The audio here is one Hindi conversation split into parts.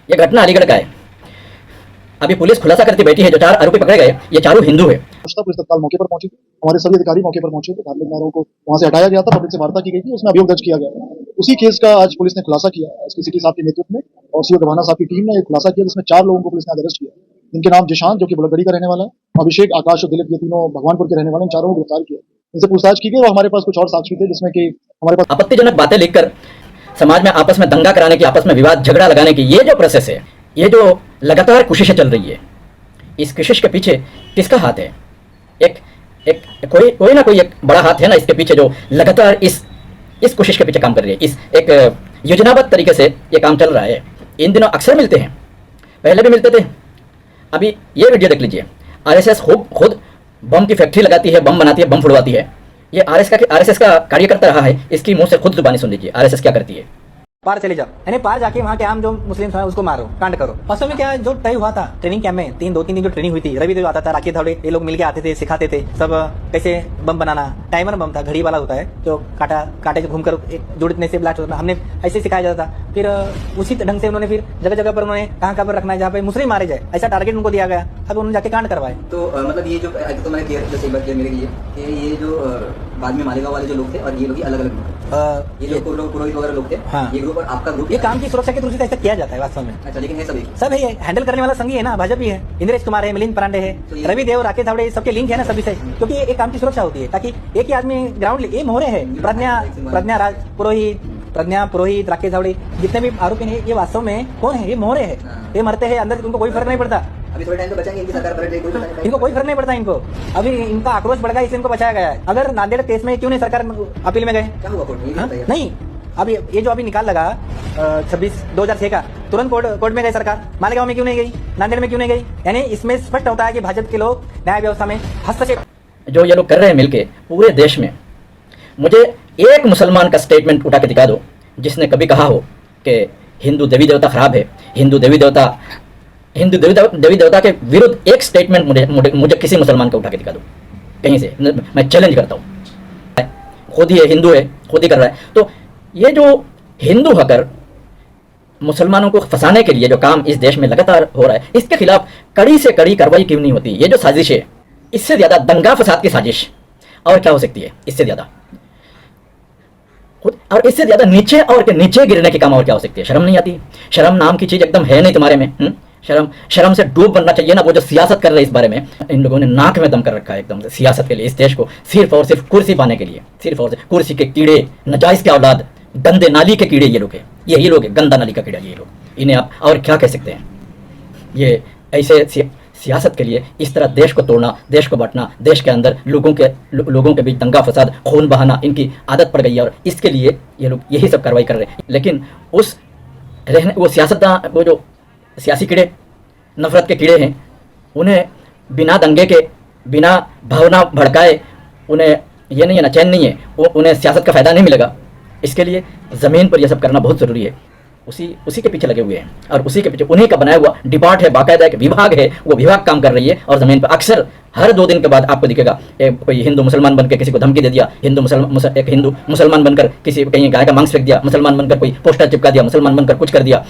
ये घटना अलीगढ़ का है। अभी पुलिस खुलासा करती बैठी है, जो 4 आरोपी पकड़े गए ये चारों हिंदू है। पुलिस तत्काल मौके पर पहुंची थी, हमारे सभी अधिकारी मौके पर पहुंचे थे, धार्मिक नारों को वहां से हटाया गया था, पब्लिक से वार्ता की गई थी, उसमें अभियोग दर्ज किया गया। उसी केस का आज पुलिस ने खुलासा किया, एसपी सिटी साहब के नेतृत्व में और सीओ गवाना साहब की टीम ने खुलासा किया, जिसमें 4 लोगों को पुलिस ने अरेस्ट किया। इनके नाम जिशान, जो कि बुलगड़ी का रहने वाला है, अभिषेक, आकाश और दिलीप, ये तीनों भगवानपुर के रहने वाले, इन चारों को गिरफ्तार किया। इनसे पूछताछ की गई और हमारे पास कुछ और साक्ष्य थे, जिसमें कि हमारे पास आपत्तिजनक बातें लिखकर समाज में आपस में दंगा कराने की, आपस में विवाद झगड़ा लगाने की ये जो प्रोसेस है, ये जो लगातार कोशिशें चल रही है, इस कोशिश के पीछे किसका हाथ है? एक एक कोई ना कोई एक बड़ा हाथ है ना इसके पीछे, जो लगातार इस कोशिश के पीछे काम कर रही है। इस एक योजनाबद्ध तरीके से ये काम चल रहा है। इन दिनों अक्सर मिलते हैं, पहले भी मिलते थे। अभी ये वीडियो देख लीजिए, आरएसएस खुद बम की फैक्ट्री लगाती है, बम बनाती है, बम फुड़वाती है। ये आरएसएस का कार्यकर्ता रहा है, इसकी मुंह से खुद जुबानी सुन लीजिए आरएसएस क्या करती है। पार चले जाओ, यानी पार जाके वहाँ के आम जो मुस्लिम है उसको मारो, कांड करो। वास्तव में क्या जो तय हुआ था ट्रेनिंग कैंप में, 2-3 दिन जो ट्रेनिंग हुई थी, रवि देव आता था, राखी धावड़े, ये लोग मिलके आते थे, सिखाते थे सब कैसे बम बनाना। टाइमर बम था, घड़ी वाला होता है, जो कांटे से घूमकर जोड़ने से ब्लास्ट होता था। हमने ऐसे सिखाया जाता था। फिर उसी ढंग से उन्होंने फिर जगह जगह पर उन्होंने कहाँ पर रखना है, जहाँ पे मुस्लिम मारे जाए, ऐसा टारगेट उनको दिया गया। अब उन्होंने जाके कांड करवाए। तो मतलब ये जो तो मैंने क्लियर मेरे ये जो बाद में मालेगांव वाले जो लोग थे और ये लोग अलग अलग, ये जो पुरोहित वगैरह लोग थे, हाँ, ये ग्रुप और आपका ग्रुप, ये काम की सुरक्षा की दृष्टि से ऐसा किया जाता है वास्तव में। अच्छा, लेकिन है सब है, हैंडल करने वाला संघी है ना, भाजपा ही है, इंद्रेश कुमार है, मिलिंद पांडे है, तो रवि देव, राकेश धावड़े, सबके लिंक है ना सभी से, क्योंकि ये एक काम की सुरक्षा होती है, ताकि एक ही आदमी ग्राउंड, ये मोहरे है, प्रज्ञा पुरोहित, राकेश धावड़े, जितने भी आरोपी हैं, ये वास्तव में कौन है? ये मोहरे है, ये मरते हैं अंदर, उनको कोई फर्क नहीं पड़ता। अभी थोड़े टाइम तो बचाएंगे, इनकी सरकार इनको कोई फर्क नहीं पड़ता। इनको अभी इनका आक्रोश बढ़ गया, इसलिए इनको बचाया गया है। अगर नांदेड़ केस में क्यों नहीं सरकार अपील में गए? क्या हुआ कोर्ट में? नहीं, अभी ये जो अभी निकाल लगा 26/2006 का, तुरंत कोर्ट में गए सरकार। मालेगांव में क्यों नहीं गई? नांदेड़ में क्यों नहीं गई? यानी इसमें स्पष्ट होता है कि भाजपा के लोग न्याय व्यवस्था में हस्तक्षेप जो ये लोग कर रहे हैं मिलके पूरे देश में। मुझे एक मुसलमान का स्टेटमेंट उठा के दिखा दो जिसने कभी कहा हो कि हिंदू देवी देवता खराब है, हिंदू देवी देवता के विरुद्ध एक स्टेटमेंट मुझे किसी मुसलमान का उठा के दिखा दो कहीं से। मैं चैलेंज करता हूँ। खुद ही हिंदू है, खुद ही कर रहा है। तो ये जो हिंदू होकर मुसलमानों को फंसाने के लिए जो काम इस देश में लगातार हो रहा है, इसके खिलाफ कड़ी से कड़ी कार्रवाई क्यों नहीं होती? ये जो साजिश है, इससे ज्यादा दंगा फसाद की साजिश और क्या हो सकती है? इससे ज्यादा और इससे ज्यादा नीचे गिरने के काम और क्या हो सकती है? शर्म नहीं आती? शर्म नाम की चीज एकदम है नहीं तुम्हारे में। शर्म से डूब बनना चाहिए ना। वो जो सियासत कर रहे हैं इस बारे में, इन लोगों ने नाक में दम कर रखा है एकदम से सियासत के लिए, इस देश को सिर्फ और सिर्फ कुर्सी पाने के लिए, सिर्फ और सिर्फ कुर्सी के कीड़े, नजायज के औलाद, गंदे नाली के कीड़े ये लोग हैं। यही लोग हैं, गंदा नाली का कीड़ा ये लोग। इन्हें आप और क्या कह सकते हैं? ये ऐसे सियासत के लिए इस तरह देश को तोड़ना, देश को बांटना, देश के अंदर लोगों के बीच दंगा फसाद, खून बहाना इनकी आदत पड़ गई है और इसके लिए ये लोग यही सब कार्रवाई कर रहे हैं। लेकिन वो सियासतदान, वो जो सियासी कीड़े, नफरत के कीड़े हैं, उन्हें बिना दंगे के, बिना भावना भड़काए, उन्हें ये नहीं है ना, चैन नहीं है, उन्हें सियासत का फ़ायदा नहीं मिलेगा। इसके लिए ज़मीन पर यह सब करना बहुत ज़रूरी है। उसी के पीछे लगे हुए हैं और उसी के पीछे उन्हीं का बनाया हुआ डिपार्ट है, बाकायदा एक विभाग है, वो विभाग काम कर रही है। और ज़मीन पर अक्सर हर 2 दिन के बाद आपको दिखेगा कोई हिंदू मुसलमान बनकर किसी को धमकी दे दिया, हिंदू मुसलमान बनकर किसी कहीं गाय का मांस फेंक दिया, मुसलमान बनकर कोई पोस्टर चिपका दिया, मुसलमान बनकर कुछ कर दिया,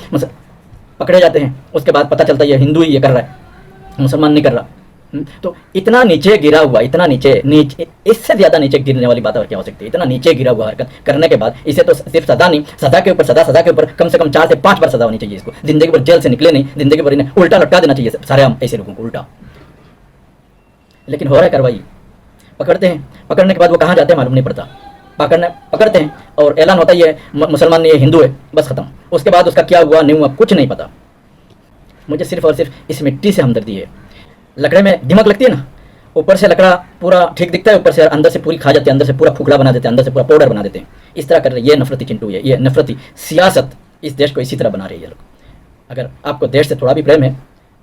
पकड़े जाते हैं। उसके बाद पता चलता है ये हिंदू ही ये कर रहा है, मुसलमान नहीं कर रहा। तो इतना नीचे गिरा हुआ, इतना नीचे इससे ज़्यादा नीचे गिरने वाली बात और क्या हो सकती है? इतना नीचे गिरा हुआ हरकत करने के बाद इसे तो सिर्फ सजा नहीं, सजा के ऊपर कम से कम 4 से 5 बार सजा होनी चाहिए। इसको जिंदगी भर जेल से निकले नहीं, जिंदगी भर इन्हें उल्टा लटका देना चाहिए सारे हम ऐसे लोगों को उल्टा। लेकिन हो रहा है कार्रवाई, पकड़ते हैं, पकड़ने के बाद वो कहाँ जाते हैं मालूम नहीं पड़ता। पकड़ते हैं और ऐलान होता ही है मुसलमान नहीं है, हिंदू है, बस खत्म। उसके बाद उसका क्या हुआ नहीं हुआ कुछ नहीं पता। मुझे सिर्फ और सिर्फ इस मिट्टी से हमदर्दी है। लकड़े में दिमक लगती है ना, ऊपर से लकड़ा पूरा ठीक दिखता है, ऊपर से अंदर से पूरी खा जाते हैं, अंदर से पूरा खोखला बना देते हैं, अंदर से पूरा पाउडर बना देते हैं। इस तरह कर रहे हैं ये नफरती चिंटू है, ये नफरती सियासत इस देश को इसी तरह बना रही है लोग। अगर आपको देश से थोड़ा भी प्रेम है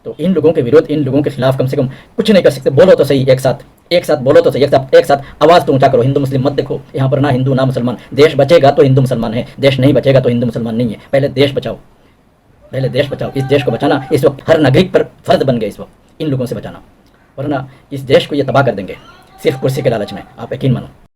तो इन लोगों के विरोध, इन लोगों के खिलाफ कम से कम कुछ नहीं कर सकते। बोलो तो सही, एक साथ बोलो तो सही, एक साथ आवाज़ तो ऊंचा करो। हिंदू मुस्लिम मत देखो यहाँ पर, ना हिंदू ना मुसलमान। देश बचेगा तो हिंदू मुसलमान है, देश नहीं बचेगा तो हिंदू मुसलमान नहीं है। पहले देश बचाओ, पहले देश बचाओ। इस देश को बचाना इस वक्त हर नागरिक पर फर्ज बन गया इस वक्त इन लोगों से बचाना, वरना इस देश को ये तबाह कर देंगे सिर्फ कुर्सी के लालच में। आप यकीन मानो।